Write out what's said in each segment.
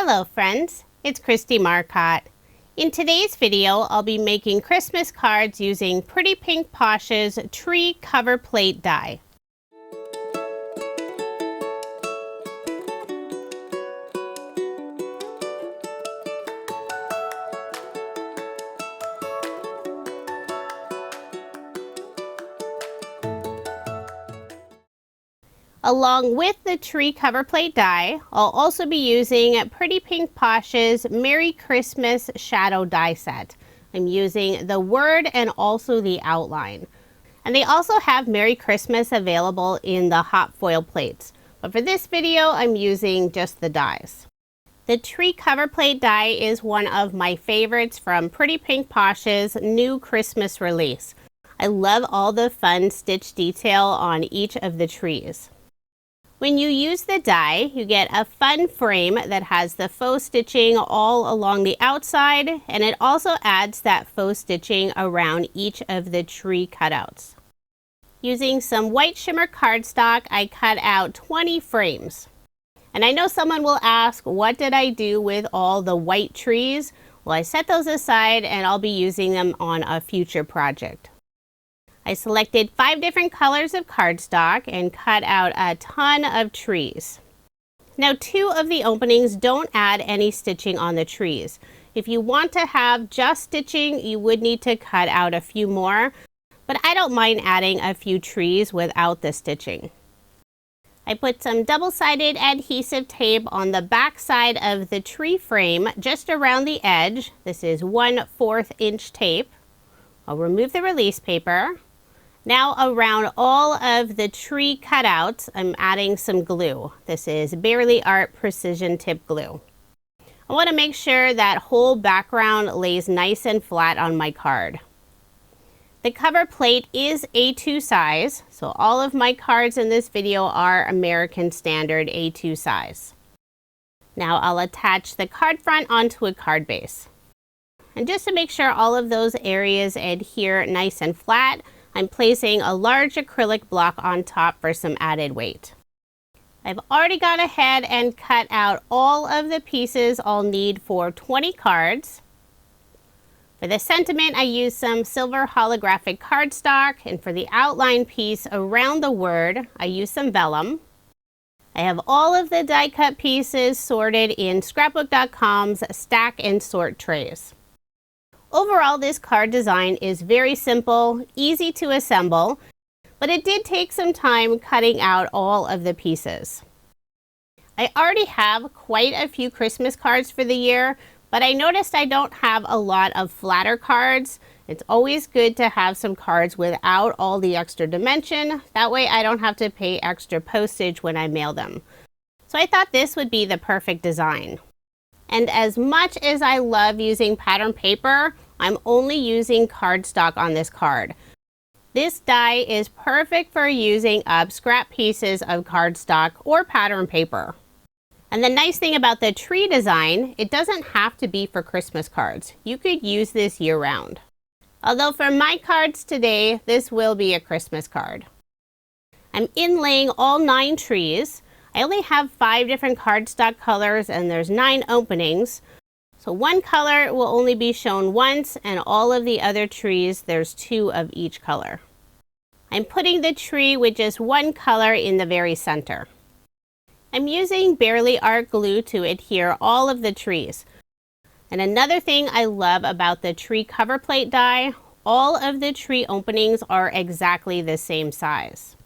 Hello friends, it's Kristie Marcotte. In today's video, I'll be making Christmas cards using Pretty Pink Posh's tree cover plate die. Along with the tree cover plate die, I'll also be using Pretty Pink Posh's Merry Christmas shadow die set. I'm using the word and also the outline. And they also have Merry Christmas available in the hot foil plates. But for this video, I'm using just the dies. The tree cover plate die is one of my favorites from Pretty Pink Posh's new Christmas release. I love all the fun stitch detail on each of the trees. When you use the die, you get a fun frame that has the faux stitching all along the outside, and it also adds that faux stitching around each of the tree cutouts. Using some white shimmer cardstock, I cut out 20 frames. And I know someone will ask, what did I do with all the white trees? Well, I set those aside and I'll be using them on a future project. I selected 5 different colors of cardstock and cut out a ton of trees. Now 2 of the openings don't add any stitching on the trees. If you want to have just stitching, you would need to cut out a few more, but I don't mind adding a few trees without the stitching. I put some double-sided adhesive tape on the back side of the tree frame just around the edge. This is 1/4 inch tape. I'll remove the release paper. Now around all of the tree cutouts, I'm adding some glue. This is Barely Art Precision Tip Glue. I want to make sure that whole background lays nice and flat on my card. The cover plate is A2 size, so all of my cards in this video are American Standard A2 size. Now I'll attach the card front onto a card base. And just to make sure all of those areas adhere nice and flat, I'm placing a large acrylic block on top for some added weight. I've already gone ahead and cut out all of the pieces I'll need for 20 cards. For the sentiment, I used some silver holographic cardstock, and for the outline piece around the word, I used some vellum. I have all of the die cut pieces sorted in scrapbook.com's stack and sort trays. Overall, this card design is very simple, easy to assemble, but it did take some time cutting out all of the pieces. I already have quite a few Christmas cards for the year, but I noticed I don't have a lot of flatter cards. It's always good to have some cards without all the extra dimension. That way I don't have to pay extra postage when I mail them. So I thought this would be the perfect design. And as much as I love using pattern paper, I'm only using cardstock on this card. This die is perfect for using up scrap pieces of cardstock or pattern paper. And the nice thing about the tree design, it doesn't have to be for Christmas cards. You could use this year-round. Although for my cards today, this will be a Christmas card. I'm inlaying all 9 trees. I only have 5 different cardstock colors and there's 9 openings. So one color will only be shown once, and all of the other trees, there's 2 of each color. I'm putting the tree with just one color in the very center. I'm using Barely Art glue to adhere all of the trees. And another thing I love about the tree cover plate die, all of the tree openings are exactly the same size.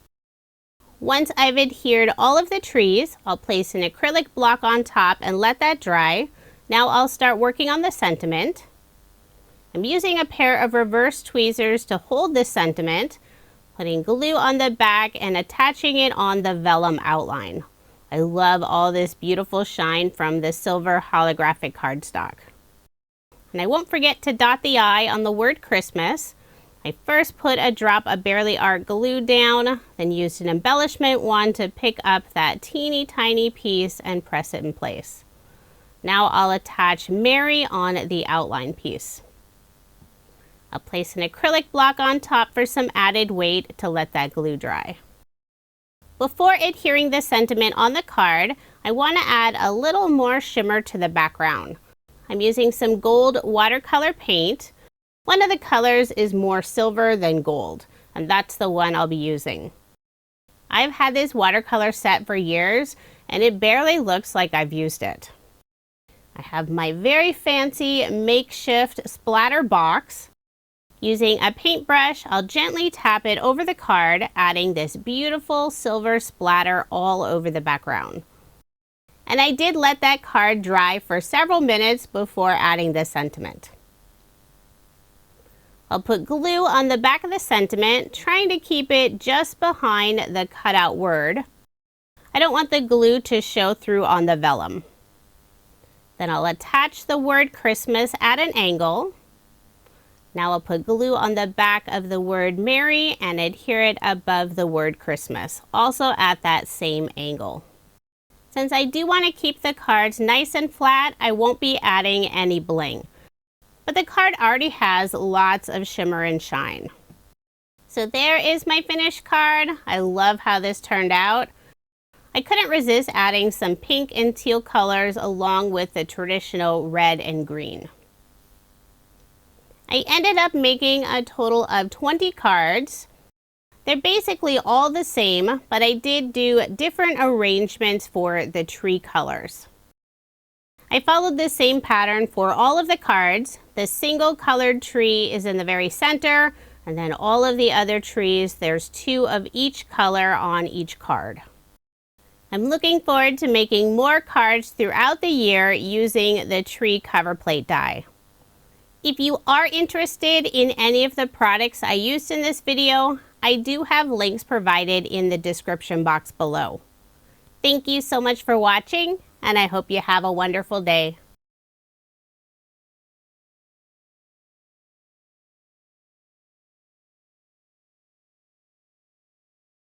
Once I've adhered all of the trees, I'll place an acrylic block on top and let that dry. Now I'll start working on the sentiment. I'm using a pair of reverse tweezers to hold this sentiment, putting glue on the back and attaching it on the vellum outline. I love all this beautiful shine from the silver holographic cardstock. And I won't forget to dot the I on the word Christmas. I first put a drop of Barely Art glue down, then used an embellishment wand to pick up that teeny tiny piece and press it in place. Now I'll attach Merry on the outline piece. I'll place an acrylic block on top for some added weight to let that glue dry. Before adhering the sentiment on the card, I want to add a little more shimmer to the background. I'm using some gold watercolor paint. One of the colors is more silver than gold, and that's the one I'll be using. I've had this watercolor set for years, and it barely looks like I've used it. I have my very fancy makeshift splatter box. Using a paintbrush, I'll gently tap it over the card, adding this beautiful silver splatter all over the background. And I did let that card dry for several minutes before adding the sentiment. I'll put glue on the back of the sentiment, trying to keep it just behind the cutout word. I don't want the glue to show through on the vellum. Then I'll attach the word Christmas at an angle. Now I'll put glue on the back of the word Merry and adhere it above the word Christmas, also at that same angle. Since I do want to keep the cards nice and flat, I won't be adding any bling. But the card already has lots of shimmer and shine. So there is my finished card. I love how this turned out. I couldn't resist adding some pink and teal colors along with the traditional red and green. I ended up making a total of 20 cards. They're basically all the same, but I did do different arrangements for the tree colors. I followed the same pattern for all of the cards. The single colored tree is in the very center, and then all of the other trees, there's 2 of each color on each card. I'm looking forward to making more cards throughout the year using the tree cover plate die. If you are interested in any of the products I used in this video, I do have links provided in the description box below. Thank you so much for watching, and I hope you have a wonderful day.